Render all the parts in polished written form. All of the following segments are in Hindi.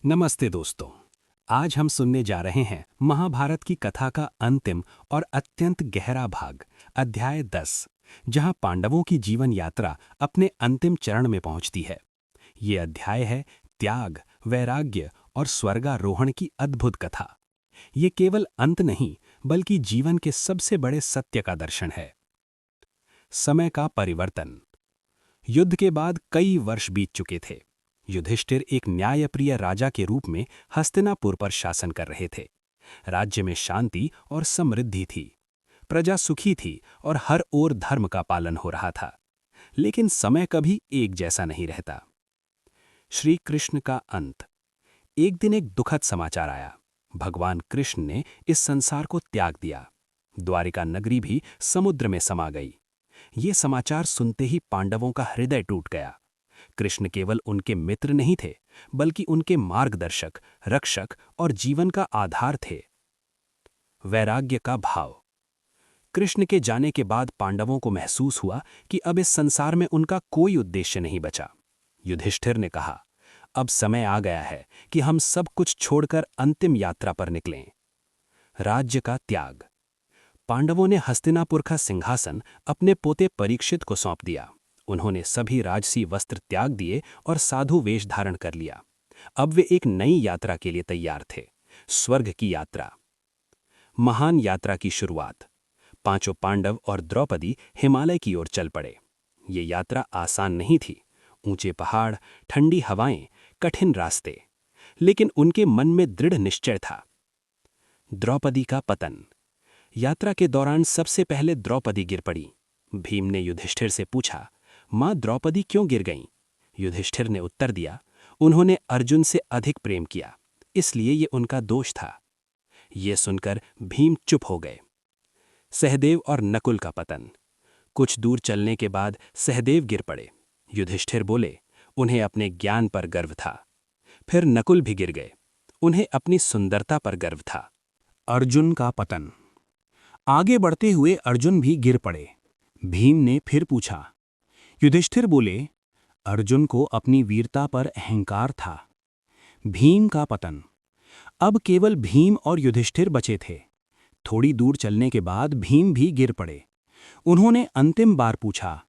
नमस्ते दोस्तों। आज हम सुनने जा रहे हैं महाभारत की कथा का अंतिम और अत्यंत गहरा भाग, अध्याय 10, जहां पांडवों की जीवन यात्रा अपने अंतिम चरण में पहुंचती है। ये अध्याय है त्याग, वैराग्य और स्वर्गारोहण की अद्भुत कथा। ये केवल अंत नहीं, बल्कि जीवन के सबसे बड़े सत्य का दर्शन है। समय का परिवर्तन। युद्ध के बाद कई वर्ष बीत चुके थे। युधिष्ठिर एक न्यायप्रिय राजा के रूप में हस्तिनापुर पर शासन कर रहे थे। राज्य में शांति और समृद्धि थी। प्रजा सुखी थी और हर ओर धर्म का पालन हो रहा था। लेकिन समय कभी एक जैसा नहीं रहता। श्री कृष्ण का अंत। एक दिन एक दुखद समाचार आया। भगवान कृष्ण ने इस संसार को त्याग दिया। द्वारिका नगरी भी समुद्र में समा गई। ये समाचार सुनते ही पांडवों का हृदय टूट गया। कृष्ण केवल उनके मित्र नहीं थे, बल्कि उनके मार्गदर्शक, रक्षक और जीवन का आधार थे। वैराग्य का भाव। कृष्ण के जाने के बाद पांडवों को महसूस हुआ कि अब इस संसार में उनका कोई उद्देश्य नहीं बचा। युधिष्ठिर ने कहा, अब समय आ गया है कि हम सब कुछ छोड़कर अंतिम यात्रा पर निकलें। राज्य का त्याग। पांडवों ने हस्तिनापुर का सिंहासन अपने पोते परीक्षित को सौंप दिया। उन्होंने सभी राजसी वस्त्र त्याग दिए और साधु वेश धारण कर लिया। अब वे एक नई यात्रा के लिए तैयार थे, स्वर्ग की यात्रा। महान यात्रा की शुरुआत। पांचों पांडव और द्रौपदी हिमालय की ओर चल पड़े। ये यात्रा आसान नहीं थी। ऊंचे पहाड़, ठंडी हवाएं, कठिन रास्ते, लेकिन उनके मन में दृढ़ निश्चय था। द्रौपदी का पतन। यात्रा के दौरान सबसे पहले द्रौपदी गिर पड़ी। भीम ने युधिष्ठिर से पूछा, मां द्रौपदी क्यों गिर गईं? युधिष्ठिर ने उत्तर दिया, उन्होंने अर्जुन से अधिक प्रेम किया, इसलिए ये उनका दोष था। ये सुनकर भीम चुप हो गए। सहदेव और नकुल का पतन। कुछ दूर चलने के बाद सहदेव गिर पड़े। युधिष्ठिर बोले, उन्हें अपने ज्ञान पर गर्व था। फिर नकुल भी गिर गए। उन्हें अपनी सुंदरता पर गर्व था। अर्जुन का पतन। आगे बढ़ते हुए अर्जुन भी गिर पड़े। भीम ने फिर पूछा। युधिष्ठिर बोले, अर्जुन को अपनी वीरता पर अहंकार था। भीम का पतन। अब केवल भीम और युधिष्ठिर बचे थे। थोड़ी दूर चलने के बाद भीम भी गिर पड़े। उन्होंने अंतिम बार पूछा,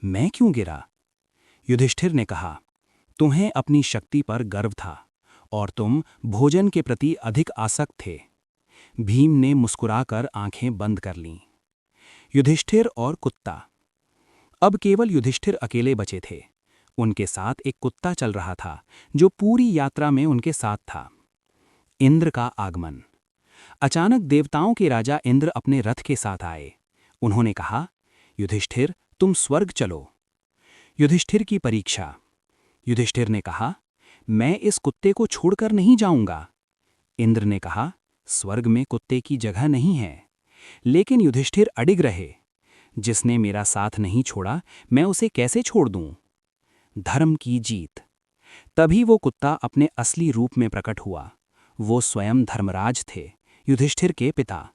मैं क्यों गिरा? युधिष्ठिर ने कहा, तुम्हें अपनी शक्ति पर गर्व था और तुम भोजन के प्रति अधिक आसक्त थे। भीम ने मुस्कुराकर आंखें बंद कर लीं। युधिष्ठिर और कुत्ता। अब केवल युधिष्ठिर अकेले बचे थे। उनके साथ एक कुत्ता चल रहा था, जो पूरी यात्रा में उनके साथ था। इंद्र का आगमन। अचानक देवताओं के राजा इंद्र अपने रथ के साथ आए। उन्होंने कहा, युधिष्ठिर, तुम स्वर्ग चलो। युधिष्ठिर की परीक्षा। युधिष्ठिर ने कहा, मैं इस कुत्ते को छोड़कर नहीं जाऊंगा। इंद्र ने कहा, स्वर्ग में कुत्ते की जगह नहीं है। लेकिन युधिष्ठिर अडिग रहे। जिसने मेरा साथ नहीं छोड़ा, मैं उसे कैसे छोड़ दूं? धर्म की जीत। तभी वो कुत्ता अपने असली रूप में प्रकट हुआ। वो स्वयं धर्मराज थे, युधिष्ठिर के पिता।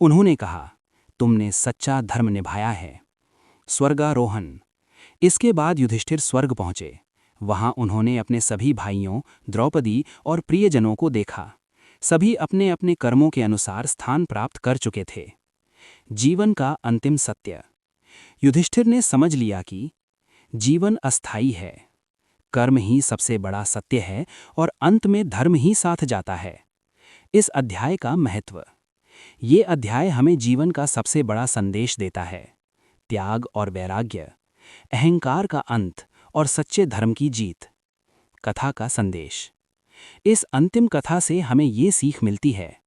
उन्होंने कहा, तुमने सच्चा धर्म निभाया है। स्वर्गारोहण। इसके बाद युधिष्ठिर स्वर्ग पहुंचे। वहां उन्होंने अपने सभी भाइयों, द्रौपदी और प्रियजनों को देखा। सभी अपने अपने कर्मों के अनुसार स्थान प्राप्त कर चुके थे। जीवन का अंतिम सत्य। युधिष्ठिर ने समझ लिया कि जीवन अस्थायी है, कर्म ही सबसे बड़ा सत्य है और अंत में धर्म ही साथ जाता है। इस अध्याय का महत्व। ये अध्याय हमें जीवन का सबसे बड़ा संदेश देता है। त्याग और वैराग्य, अहंकार का अंत और सच्चे धर्म की जीत। कथा का संदेश। इस अंतिम कथा से हमें ये सीख मिलती है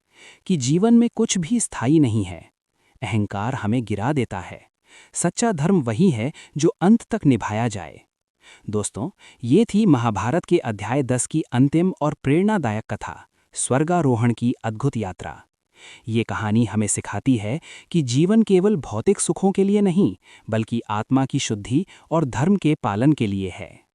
कि जीवन में कुछ भी स्थायी नहीं है। अहंकार हमें गिरा देता है। सच्चा धर्म वही है जो अंत तक निभाया जाए। दोस्तों, ये थी महाभारत के अध्याय 10 की अंतिम और प्रेरणादायक कथा, स्वर्गारोहण की अद्भुत यात्रा। ये कहानी हमें सिखाती है कि जीवन केवल भौतिक सुखों के लिए नहीं, बल्कि आत्मा की शुद्धि और धर्म के पालन के लिए है।